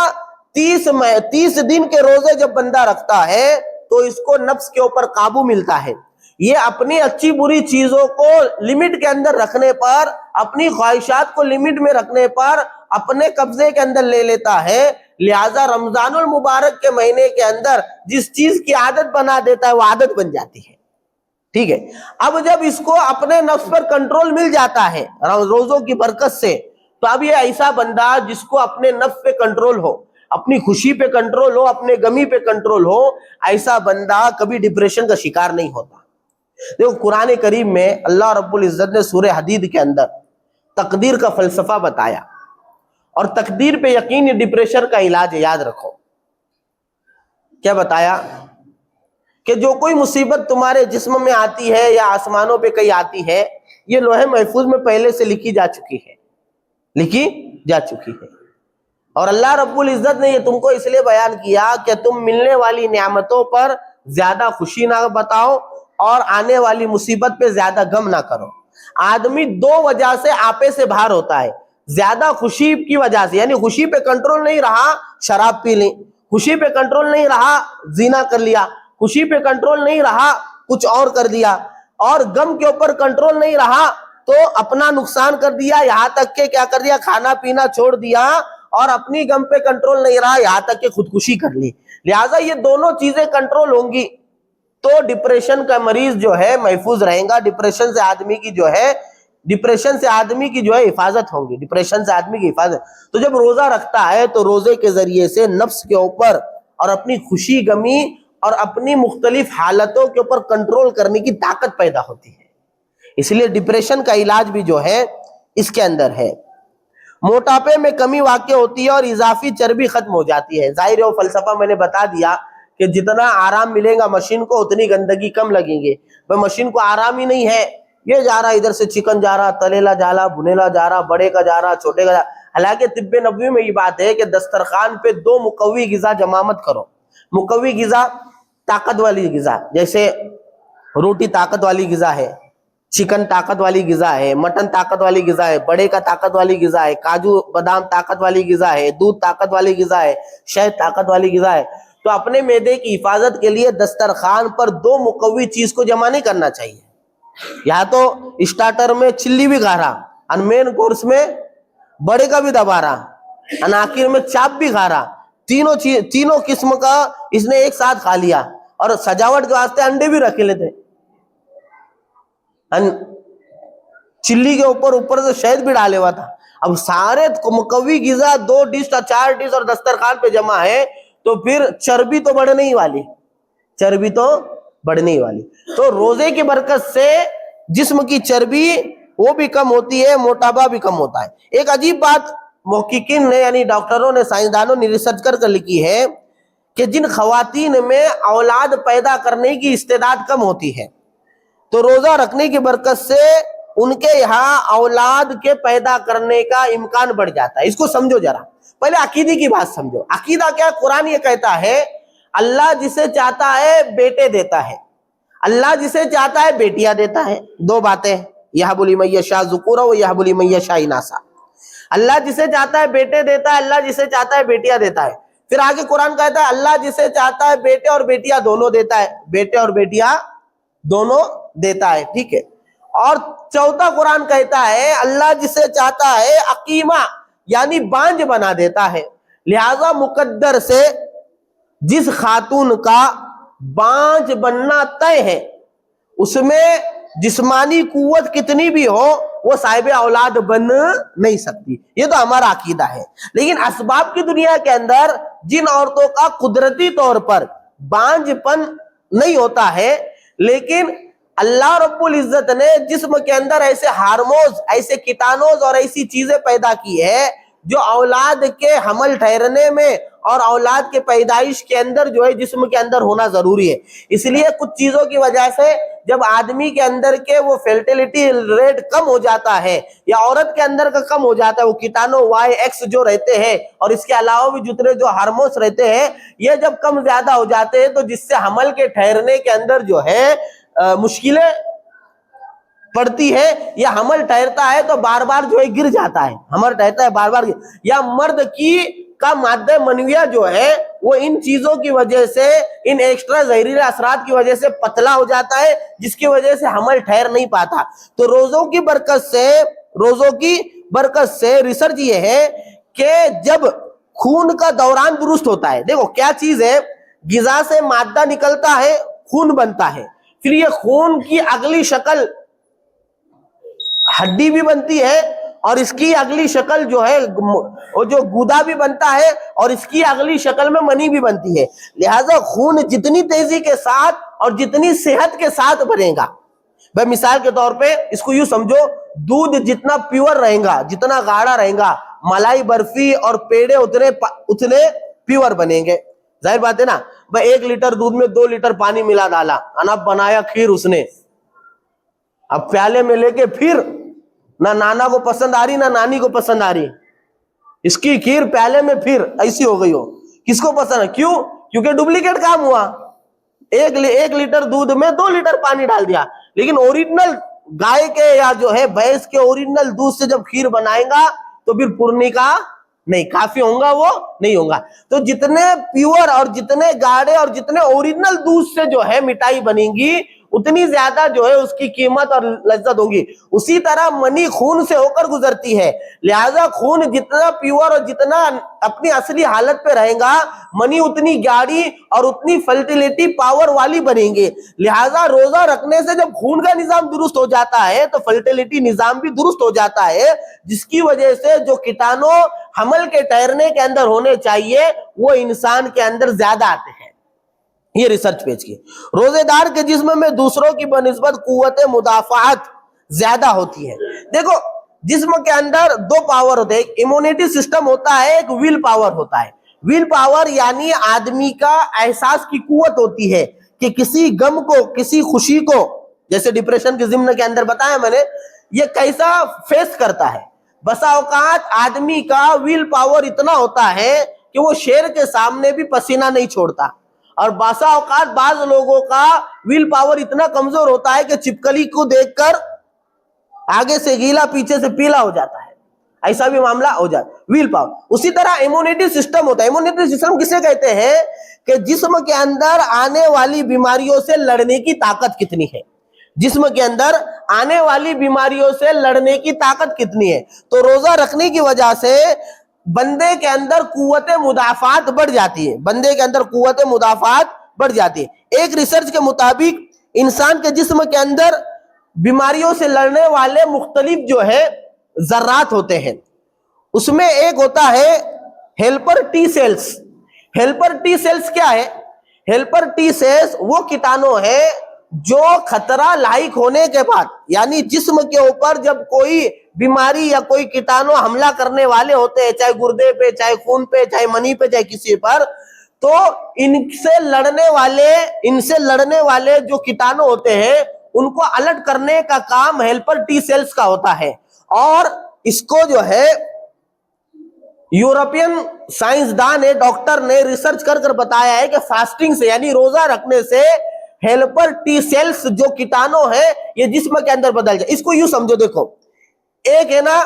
30 دن کے روزے جب بندہ رکھتا ہے تو اس کو نفس کے اوپر قابو ملتا ہے، یہ اپنی اچھی بری چیزوں کو لمٹ کے اندر رکھنے پر، اپنی خواہشات کو لمٹ میں رکھنے پر اپنے قبضے کے اندر لے لیتا ہے۔ لہٰذا رمضان المبارک کے مہینے کے اندر جس چیز کی عادت بنا دیتا ہے وہ عادت بن جاتی ہے، ٹھیک ہے۔ اب جب اس کو اپنے نفس پر کنٹرول مل جاتا ہے روزوں کی برکت سے، تو اب یہ ایسا بندہ جس کو اپنے نفس پہ کنٹرول ہو، اپنی خوشی پہ کنٹرول ہو، اپنے غمی پہ کنٹرول ہو، ایسا بندہ کبھی ڈپریشن کا شکار نہیں ہوتا۔ دیکھو قرآن کریم میں اللہ رب العزت نے سورہ حدید کے اندر تقدیر کا فلسفہ بتایا، اور تقدیر پہ یقین یہ ڈپریشن کا علاج ہے، یاد رکھو۔ کیا بتایا؟ کہ جو کوئی مصیبت تمہارے جسم میں آتی ہے یا آسمانوں پہ کہیں آتی ہے، یہ لوح محفوظ میں پہلے سے لکھی جا چکی ہے، اور اللہ رب العزت نے یہ تم کو اس لیے بیان کیا کہ تم ملنے والی نعمتوں پر زیادہ خوشی نہ بتاؤ اور آنے والی مصیبت پہ زیادہ غم نہ کرو۔ آدمی 2 وجہ سے آپے سے باہر ہوتا ہے، زیادہ خوشی کی وجہ سے، یعنی خوشی پہ کنٹرول نہیں رہا شراب پی لی، خوشی پہ کنٹرول نہیں رہا زنا کر لیا، خوشی پہ کنٹرول نہیں رہا کچھ اور کر دیا، اور غم کے اوپر کنٹرول نہیں رہا تو اپنا نقصان کر دیا، یہاں تک کہ کیا کر دیا، کھانا پینا چھوڑ دیا، اور اپنی غم پہ کنٹرول نہیں رہا یہاں تک کہ خودکشی کر لی۔ لہٰذا یہ دونوں چیزیں کنٹرول ہوں گی تو ڈپریشن کا مریض جو ہے محفوظ رہیں گا، ڈپریشن سے آدمی کی جو ہے حفاظت ہوگی، ڈپریشن سے آدمی کی حفاظت۔ تو جب روزہ رکھتا ہے تو روزے کے ذریعے سے نفس کے اوپر اور اپنی خوشی غمی اور اپنی مختلف حالتوں کے اوپر کنٹرول کرنے کی طاقت پیدا ہوتی ہے، اس لیے ڈپریشن کا علاج بھی جو ہے اس کے اندر ہے۔ موٹاپے میں کمی واقع ہوتی ہے اور اضافی چربی ختم ہو جاتی ہے۔ ظاہر ہے فلسفہ میں نے بتا دیا کہ جتنا آرام ملے گا مشین کو اتنی گندگی کم لگیں گے، مشین کو آرام ہی نہیں ہے، یہ جا رہا ادھر سے چکن جا رہا، تلیلا جا رہا، بھنیلا جا رہا، بڑے کا جا رہا، چھوٹے کا جا رہا۔ حالانکہ طب نبوی میں یہ بات ہے کہ دسترخوان پہ 2 مقوی غذا جمع مت کرو۔ مقوی غذا طاقت والی غذا، جیسے روٹی طاقت والی غذا ہے، چکن طاقت والی غذا ہے، مٹن طاقت والی غذا ہے، بڑے کا طاقت والی غذا ہے، کاجو بادام طاقت والی غذا ہے، دودھ طاقت والی غذا ہے، شہد طاقت والی غذا ہے۔ تو اپنے معدے کی حفاظت کے لیے دسترخوان پر 2 مقوی چیز کو جمع نہیں کرنا چاہیے۔ یا تو اسٹارٹر میں چلی بھی کھا رہا، اور مین کورس میں بڑے کا بھی دبا رہا، اور آخر میں چاپ بھی کھا رہا، تینوں قسم کا اس نے ایک ساتھ کھا لیا، اور سجاوٹ کے واسطے انڈے بھی رکھ لیتے، چلی کے اوپر سے شہد بھی ڈالے ہوا تھا۔ اب سارے مقوی غذا 2 ڈش 4 ڈش اور دسترخوان پہ جمع ہے تو پھر چربی تو بڑھنے ہی والی، تو روزے کی برکت سے جسم کی چربی وہ بھی کم ہوتی ہے, موٹاپا بھی کم ہوتا ہے. ایک عجیب بات محققین نے یعنی ڈاکٹروں نے, سائنسدانوں نے ریسرچ کر لکھی ہے کہ جن خواتین میں اولاد پیدا کرنے کی استعداد کم ہوتی ہے تو روزہ رکھنے کی برکت سے ان کے یہاں اولاد کے پیدا کرنے کا امکان بڑھ جاتا ہے. اس کو سمجھو ذرا, پہلے عقیدے کی بات سمجھو. عقیدہ کیا؟ قرآن یہ کہتا ہے اللہ جسے چاہتا ہے بیٹے دیتا ہے, اللہ جسے چاہتا ہے بیٹیاں دیتا ہے. دو باتیں, یہب لمن یشاء ذکورا و یہب لمن یشاء اناثا. اللہ جسے چاہتا ہے بیٹے دیتا ہے, اللہ جسے چاہتا ہے بیٹیاں دیتا ہے. پھر آگے قرآن کہتا ہے اللہ جسے چاہتا ہے بیٹے اور بیٹیاں دونوں دیتا ہے, بیٹے اور بیٹیاں دونوں دیتا ہے. ٹھیک ہے. اور چوتھا قرآن کہتا ہے اللہ جسے چاہتا ہے عقیمہ یعنی بانجھ بنا دیتا ہے. لہذا مقدر سے جس خاتون کا بانجھ بننا طے ہے اس میں جسمانی قوت کتنی بھی ہو وہ صاحب اولاد بن نہیں سکتی. یہ تو ہمارا عقیدہ ہے. لیکن اسباب کی دنیا کے اندر جن عورتوں کا قدرتی طور پر بانجھ پن نہیں ہوتا ہے, لیکن اللہ رب العزت نے جسم کے اندر ایسے ہارمونز, ایسے کیٹانوز اور ایسی چیزیں پیدا کی ہے جو اولاد کے حمل ٹھہرنے میں اور اولاد کے پیدائش کے اندر جو ہے جسم کے اندر ہونا ضروری ہے. اس لیے کچھ چیزوں کی وجہ سے جب آدمی کے اندر کے وہ فرٹیلٹی ریٹ کم ہو جاتا ہے یا عورت کے اندر کا کم ہو جاتا ہے, وہ کیٹانو وائی ایکس جو رہتے ہیں اور اس کے علاوہ بھی جتنے جو ہارمونز رہتے ہیں یہ جب کم زیادہ ہو جاتے ہیں تو جس سے حمل کے ٹھہرنے کے اندر جو ہے مشکلیں پڑتی ہے, یا حمل ٹھہرتا ہے تو بار بار جو ہے گر جاتا ہے, حمل ٹھہرتا ہے بار بار, یا مرد کی کا مادہ منویہ جو ہے وہ ان چیزوں کی وجہ سے, ان ایکسٹرا زہریلے اثرات کی وجہ سے پتلا ہو جاتا ہے جس کی وجہ سے حمل ٹھہر نہیں پاتا. تو روزوں کی برکت سے ریسرچ یہ ہے کہ جب خون کا دوران درست ہوتا ہے, دیکھو کیا چیز ہے, غذا سے مادہ نکلتا ہے, خون بنتا ہے, پھر یہ خون کی اگلی شکل ہڈی بھی بنتی ہے اور اس کی اگلی شکل جو ہے وہ جو گودا بھی بنتا ہے اور اس کی اگلی شکل میں منی بھی بنتی ہے. لہذا خون جتنی تیزی کے ساتھ اور جتنی صحت کے ساتھ بنے گا, بھائی مثال کے طور پہ اس کو یوں سمجھو, دودھ جتنا پیور رہے گا, جتنا گاڑا رہے گا, ملائی برفی اور پیڑے اتنے پیور بنیں گے. ظاہر بات ہے نا. بھائی 1 لیٹر دودھ میں 2 لیٹر پانی ملا ڈالا, بنایا کھیر اس نے, اب پیالے میں لے کے پھر نہ نانا کو پسند آ رہی نہ نانی کو پسند آ رہی, اس کی کھیر پیالے میں پھر ایسی ہو گئی ہو, کس کو پسند ہے؟ کیوں؟ کیونکہ ڈپلیکیٹ کام ہوا. 1 لیٹر دودھ میں 2 لیٹر پانی ڈال دیا, لیکن اوریجنل گائے کے یا جو ہے بھینس کے اوریجنل دودھ سے جب کھیر بنائے گا تو پھر پورنی کا نہیں کافی ہوگا, وہ نہیں ہوگا. تو جتنے پیور اور جتنے گاڑے اور جتنے اوریجنل دودھ سے جو ہے مٹائی بنے گی اتنی زیادہ جو ہے اس کی قیمت اور لذت ہوگی. اسی طرح منی خون سے ہو کر گزرتی ہے, لہذا خون جتنا پیور اور جتنا اپنی اصلی حالت پہ رہے گا منی اتنی گاڑی اور اتنی فرٹیلٹی پاور والی بنیں گے. لہذا روزہ رکھنے سے جب خون کا نظام درست ہو جاتا ہے تو فرٹیلٹی نظام بھی درست ہو جاتا ہے, جس کی وجہ سے جو کیٹانو حمل کے ٹھہرنے کے اندر ہونے چاہیے وہ انسان کے اندر زیادہ آتے ہیں. یہ ریسرچ پیج کی. روزے دار کے جسم میں دوسروں کی بنسبت قوت مدافعت زیادہ ہوتی ہے. دیکھو جسم کے اندر 2 پاور ہوتے ہیں, ایک امیونٹی سسٹم ہوتا ہے, ایک ویل پاور ہوتا ہے. ویل پاور یعنی آدمی کا احساس کی قوت ہوتی ہے کہ کسی غم کو, کسی خوشی کو, جیسے ڈپریشن کے ضمن کے اندر بتایا میں نے, یہ کیسا فیس کرتا ہے. بسا اوقات آدمی کا ویل پاور اتنا ہوتا ہے کہ وہ شیر کے سامنے بھی پسینہ نہیں چھوڑتا, اور باسا اوقات بعض لوگوں کا ویل پاور اتنا کمزور ہوتا ہے کہ چپکلی کو دیکھ کر آگے سے گیلا پیچھے سے پیلا ہو جاتا ہے, ایسا بھی معاملہ ہو جاتا ہے. Will power. اسی طرح امیونٹی سسٹم ہوتا ہے. امیونٹی سسٹم کسے کہتے ہیں کہ جسم کے اندر آنے والی بیماریوں سے لڑنے کی طاقت کتنی ہے, جسم کے اندر آنے والی بیماریوں سے لڑنے کی طاقت کتنی ہے. تو روزہ رکھنے کی وجہ سے بندے کے اندر قوت مدافعات بڑھ جاتی ہے, بندے کے اندر قوت مدافعات بڑھ جاتی ہے. ایک ریسرچ کے مطابق انسان کے جسم کے اندر بیماریوں سے لڑنے والے مختلف جو ہے ذرات ہوتے ہیں. اس میں ایک ہوتا ہے helper T sales. Helper T sales کیا ہے؟ ہیلپر ٹی سیلز وہ کیٹانو ہے جو خطرہ لاحق ہونے کے بعد، یعنی جسم کے اوپر جب کوئی بیماری یا کوئی کیٹانو حملہ کرنے والے ہوتے ہیں، چاہے گردے پہ، چاہے خون پہ، چاہے منی پہ، چاہے کسی پر، تو ان سے لڑنے والے جو کیٹانو ہوتے ہیں ان کو الرٹ کرنے کا کام ہیلپر ٹی سیلز کا ہوتا ہے. اور اس کو جو ہے یورپین سائنسدان نے، ڈاکٹر نے ریسرچ کر بتایا ہے کہ فاسٹنگ سے، یعنی روزہ رکھنے سے ہیلپر ٹی سیلز جو کیٹانو ہے یہ جسم کے اندر بدل جائے. اس کو یوں سمجھو، دیکھو ایک ہے نا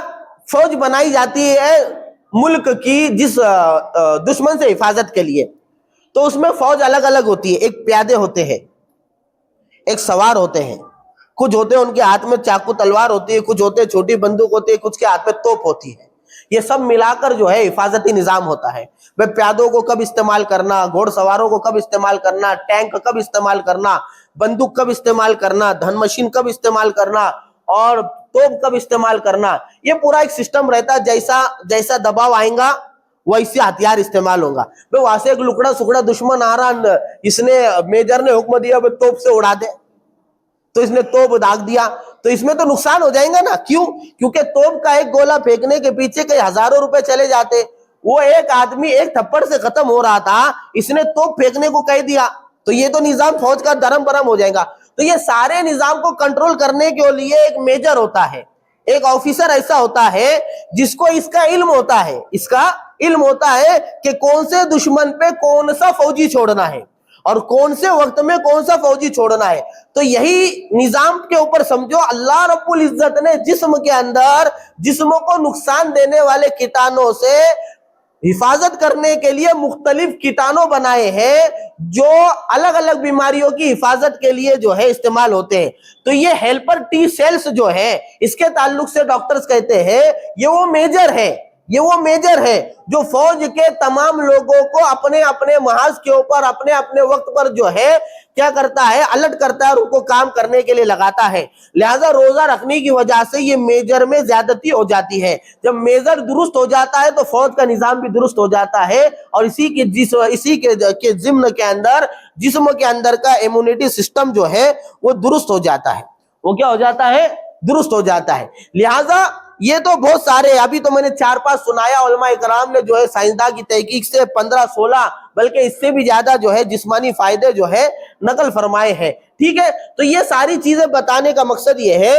فوج بنائی جاتی ہے ملک کی جس دشمن سے حفاظت کے لیے، تو اس میں فوج الگ الگ ہوتی ہے. ایک پیادے ہوتے ہیں، ایک سوار ہوتے ہیں، کچھ ہوتے ہیں ان کے ہاتھ میں چاقو تلوار ہوتی ہے، کچھ ہوتے ہیں چھوٹی بندوق ہوتی ہے، کچھ کے ہاتھ میں توپ ہوتی ہے. یہ سب ملا کر جو ہے حفاظتی نظام ہوتا ہے. پیادوں کو کب استعمال کرنا، گھوڑ سواروں کو کب استعمال کرنا، ٹینک کب استعمال کرنا، بندوق کب استعمال کرنا، دھن مشین کب استعمال کرنا، اور توپ کب استعمال کرنا، یہ پورا ایک سسٹم رہتا ہے. جیسا دباؤ آئیں گا ویسے ہتھیار استعمال ہوگا. وہاں سے ایک لکڑا سکڑا دشمن آ رہا، اس نے میجر نے حکم دیا توپ سے اڑا دے، تو اس نے توپ داغ دیا، تو اس میں تو نقصان ہو جائیں گا نا. کیوں؟ کیونکہ توپ کا ایک گولہ پھینکنے کے پیچھے کئی ہزاروں روپے چلے جاتے. وہ ایک آدمی ایک تھپڑ سے ختم ہو رہا تھا، اس نے توپ پھینکنے کو کہہ دیا، تو یہ تو نظام فوج کا درم برم ہو جائے گا. تو یہ سارے نظام کو کنٹرول کرنے کے لیے ایک میجر ہوتا ہے، ایک آفیسر ایسا ہوتا ہے جس کو اس کا علم ہوتا ہے کہ کون سے دشمن پہ کون سا فوجی چھوڑنا ہے اور کون سے وقت میں کون سا فوجی چھوڑنا ہے. تو یہی نظام کے اوپر سمجھو اللہ رب العزت نے جسم کے اندر جسموں کو نقصان دینے والے کیٹانوں سے حفاظت کرنے کے لیے مختلف کیٹانو بنائے ہیں جو الگ الگ بیماریوں کی حفاظت کے لیے جو ہے استعمال ہوتے ہیں. تو یہ ہیلپر ٹی سیلز جو ہے اس کے تعلق سے ڈاکٹرز کہتے ہیں یہ وہ میجر ہے جو فوج کے تمام لوگوں کو اپنے اپنے محاذ کے اوپر اپنے اپنے وقت پر جو ہے کیا کرتا ہے، الرٹ کرتا ہے اور ان کو کام کرنے کے لیے لگاتا ہے. لہذا روزہ رکھنے کی وجہ سے یہ میجر میں زیادتی ہو جاتی ہے. جب میجر درست ہو جاتا ہے تو فوج کا نظام بھی درست ہو جاتا ہے، اور اسی کے ضمن کے اندر جسم کے اندر کا امیونٹی سسٹم جو ہے وہ درست ہو جاتا ہے. وہ کیا ہو جاتا ہے؟ درست ہو جاتا ہے. لہذا یہ تو بہت سارے، ابھی تو میں نے 4-5 سنایا، علماء اکرام نے جو ہے سائنسداں کی تحقیق سے 15-16 بلکہ اس سے بھی زیادہ جو ہے جسمانی فائدے جو ہے نقل فرمائے ہیں. ٹھیک ہے، تو یہ ساری چیزیں بتانے کا مقصد یہ ہے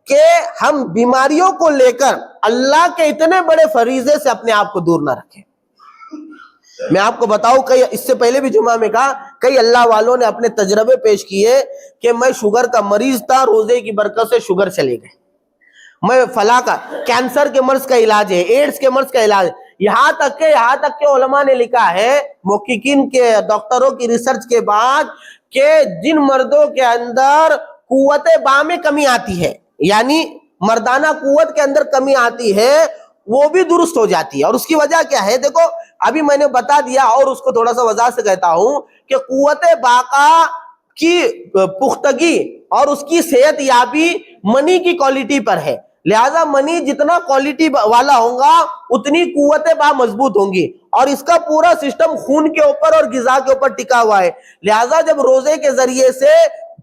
کہ ہم بیماریوں کو لے کر اللہ کے اتنے بڑے فریضے سے اپنے آپ کو دور نہ رکھیں. میں آپ کو بتاؤں، اس سے پہلے بھی جمعہ میں کہا، کئی اللہ والوں نے اپنے تجربے پیش کیے کہ میں شوگر کا مریض تھا، روزے کی برکت سے شوگر چلے گئے. میں فلاں کا کینسر کے مرض کا علاج ہے، ایڈز کے مرض کا علاج ہے. یہاں تک کہ علماء نے لکھا ہے، محققین کے ڈاکٹروں کی ریسرچ کے بعد، کہ جن مردوں کے اندر قوت با میں کمی آتی ہے، یعنی مردانہ قوت کے اندر کمی آتی ہے، وہ بھی درست ہو جاتی ہے. اور اس کی وجہ کیا ہے؟ دیکھو ابھی میں نے بتا دیا، اور اس کو تھوڑا سا وضاحت سے کہتا ہوں کہ قوت باقا کی پختگی اور اس کی صحت یابی منی کی کوالٹی پر ہے. لہذا منی جتنا کوالٹی والا ہوگا اتنی قوت با مضبوط ہوں گی، اور اس کا پورا سسٹم خون کے اوپر اور غذا کے اوپر ٹکا ہوا ہے. لہذا جب روزے کے ذریعے سے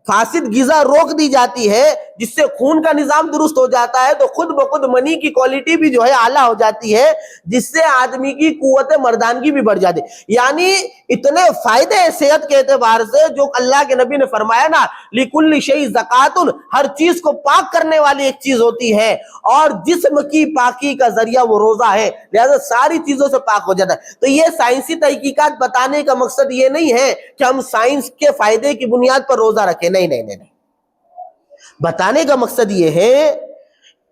فاسد غذا روک دی جاتی ہے، جس سے خون کا نظام درست ہو جاتا ہے، تو خود بخود منی کی کوالٹی بھی جو ہے اعلیٰ ہو جاتی ہے، جس سے آدمی کی قوت مردانگی بھی بڑھ جاتی ہے. یعنی اتنے فائدے ہیں صحت کے اعتبار سے، جو اللہ کے نبی نے فرمایا نا، لِكُلِّ شَيْءٍ زَكَاةٌ، ہر چیز کو پاک کرنے والی ایک چیز ہوتی ہے، اور جسم کی پاکی کا ذریعہ وہ روزہ ہے. لہذا ساری چیزوں سے پاک ہو جاتا ہے. تو یہ سائنسی تحقیقات بتانے کا مقصد یہ نہیں ہے کہ ہم سائنس کے فائدے کی بنیاد پر روزہ رکھیں، نہیں. بتانے کا مقصد یہ ہے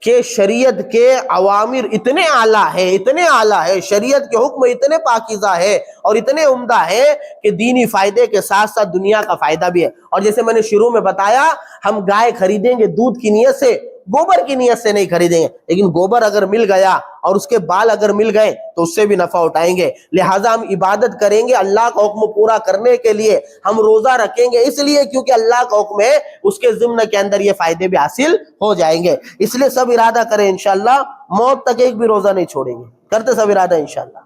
کہ شریعت کے اوامر اتنے اعلیٰ ہے، شریعت کے حکم اتنے پاکیزہ ہے اور اتنے عمدہ ہے کہ دینی فائدے کے ساتھ ساتھ دنیا کا فائدہ بھی ہے. اور جیسے میں نے شروع میں بتایا، ہم گائے خریدیں گے دودھ کی نیت سے، گوبر کی نیت سے نہیں خریدیں گے، لیکن گوبر اگر مل گیا اور اس کے بال اگر مل گئے تو اس سے بھی نفع اٹھائیں گے. لہٰذا ہم عبادت کریں گے اللہ کا حکم پورا کرنے کے لیے، ہم روزہ رکھیں گے اس لیے کیونکہ اللہ کا حکم ہے، اس کے ضمن کے اندر یہ فائدے بھی حاصل ہو جائیں گے. اس لیے سب ارادہ کریں انشاءاللہ، موت تک ایک بھی روزہ نہیں چھوڑیں گے. کرتے سب ارادہ انشاءاللہ.